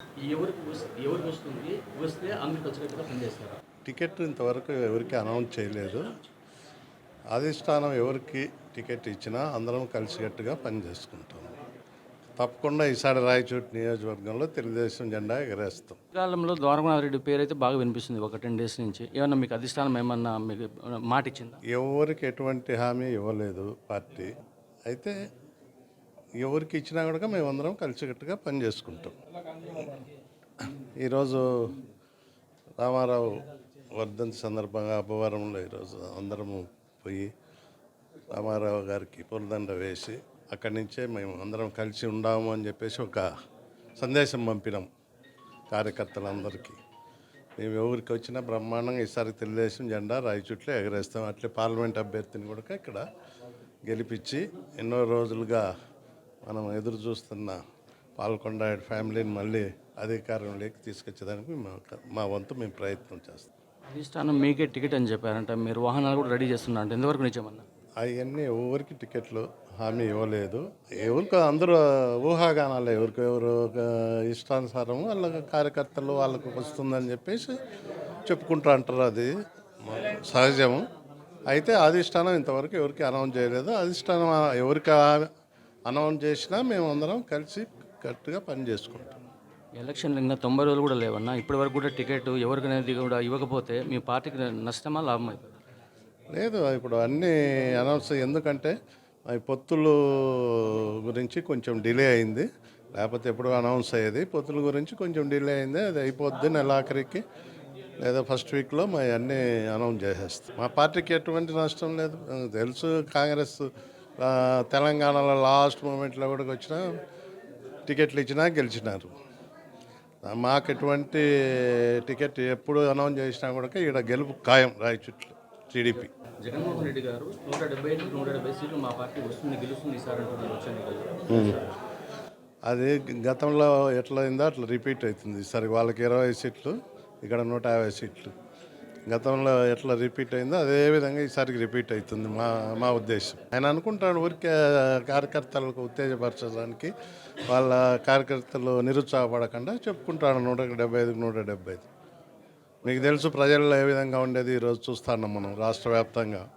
ఎవరికి వస్తుంది? వస్తే అందరికి వచ్చినట్టుగా పనిచేస్తారా? టికెట్ ఇంతవరకు ఎవరికి అనౌన్స్ చేయలేదు. అధిష్టానం ఎవరికి టికెట్ ఇచ్చినా అందరం కలిసికట్టుగా పనిచేసుకుంటాం. తప్పకుండా ఈసారి రాయచోటి నియోజకవర్గంలో తెలుగుదేశం జెండా ఎగరేస్తాం. కాలంలో ద్వారకానాథ్ రెడ్డి పేరైతే బాగా వినిపిస్తుంది ఒక 10 డేస్ నుంచి. ఏమన్నా మీకు అధిష్టానం ఏమన్నా మీకు మాట ఇచ్చిందా? ఎవరికి ఎటువంటి హామీ ఇవ్వలేదు పార్టీ. అయితే ఎవరికి ఇచ్చినా కూడా మేమందరం కలిసికట్టుగా పనిచేసుకుంటాం. ఈరోజు రామారావు వర్ధంతి సందర్భంగా అబ్బవరంలో ఈరోజు అందరము పోయి రామారావు గారికి పూలదండ వేసి అక్కడి నుంచే మేము అందరం కలిసి ఉండాము అని చెప్పేసి ఒక సందేశం పంపినాం కార్యకర్తలందరికీ. మేము ఎవరికి వచ్చినా బ్రహ్మాండంగా ఈసారి తెలుగుదేశం జెండా రాయచోట్లే ఎగరేస్తాం. అట్లే పార్లమెంట్ అభ్యర్థిని కూడా ఇక్కడ గెలిపించి ఎన్నో రోజులుగా మనం ఎదురు చూస్తున్న పాల్కొండ ఫ్యామిలీని మళ్ళీ అధికారంలోకి తీసుకొచ్చేదానికి మా వంతు మేము ప్రయత్నం చేస్తాం. అధిష్టానం మీకే టికెట్ అని చెప్పారంట. మీరు వాహనాలు కూడా రెడీ చేస్తున్నారంట. ఎంతవరకు నిజమన్నా? అవన్నీ ఎవరికి టికెట్లు హామీ ఇవ్వలేదు. ఎవరికి అందరూ ఊహాగానాలే. ఎవరు ఇష్టానుసారం వాళ్ళ కార్యకర్తలు వాళ్ళకు వస్తుందని చెప్పేసి చెప్పుకుంటూ అంటారు. అది సహజము. అయితే అధిష్టానం ఇంతవరకు ఎవరికి అనౌన్స్ చేయలేదు. అధిష్టానం ఎవరికి అనౌన్స్ చేసినా మేము అందరం కలిసి కరెక్ట్గా పని చేసుకుంటాం. ఎలక్షన్లు ఇంకా 90 రోజులు కూడా లేవన్నా. ఇప్పటి వరకు కూడా టికెట్ ఎవరికనేది కూడా ఇవ్వకపోతే మీ పార్టీకి నష్టమా లాభమా? లేదు, ఇప్పుడు అన్నీ అనౌన్స్. ఎందుకంటే అవి పొత్తులు గురించి కొంచెం డిలే అయింది. లేకపోతే ఎప్పుడు అనౌన్స్ అయ్యేది. పొత్తుల గురించి కొంచెం డిలే అయింది. అది అయిపోద్ది నెలాఖరికి లేదా ఫస్ట్ వీక్లో మా అన్నీ అనౌన్స్ చేసేస్తాం. మా పార్టీకి ఎటువంటి నష్టం లేదు. తెలుసు, కాంగ్రెస్ తెలంగాణలో లాస్ట్ మూమెంట్లో కూడా వచ్చినా టికెట్లు ఇచ్చినా గెలిచినారు. మాకు ఎటువంటి టికెట్ ఎప్పుడు అనౌన్స్ చేసినా కూడా ఇక్కడ గెలుపు ఖాయం రాయచోట్ల టీడీపీ. జగన్మోహన్ రెడ్డి గారు 170 సీట్లు మా పార్టీ వస్తుంది, గెలుస్తుంది ఈసారి అంటున్నారు వచ్చే ఎన్నికల్లో. అది గతంలో ఎట్లా అయిందో అట్లా రిపీట్ అవుతుంది. ఈసారి వాళ్ళకి 20 సీట్లు, ఇక్కడ 150 సీట్లు. గతంలో ఎట్లా రిపీట్ అయిందో అదే విధంగా ఈసారికి రిపీట్ అవుతుంది మా ఉద్దేశం. ఆయన అనుకుంటాడు ఊరికే కార్యకర్తలకు ఉత్తేజపరచడానికి, వాళ్ళ కార్యకర్తలు నిరుత్సాహపడకుండా చెప్పుకుంటాడు 175కి 175. మీకు తెలుసు ప్రజల్లో ఏ విధంగా ఉండేది. ఈరోజు చూస్తున్నాం మనం రాష్ట్ర వ్యాప్తంగా.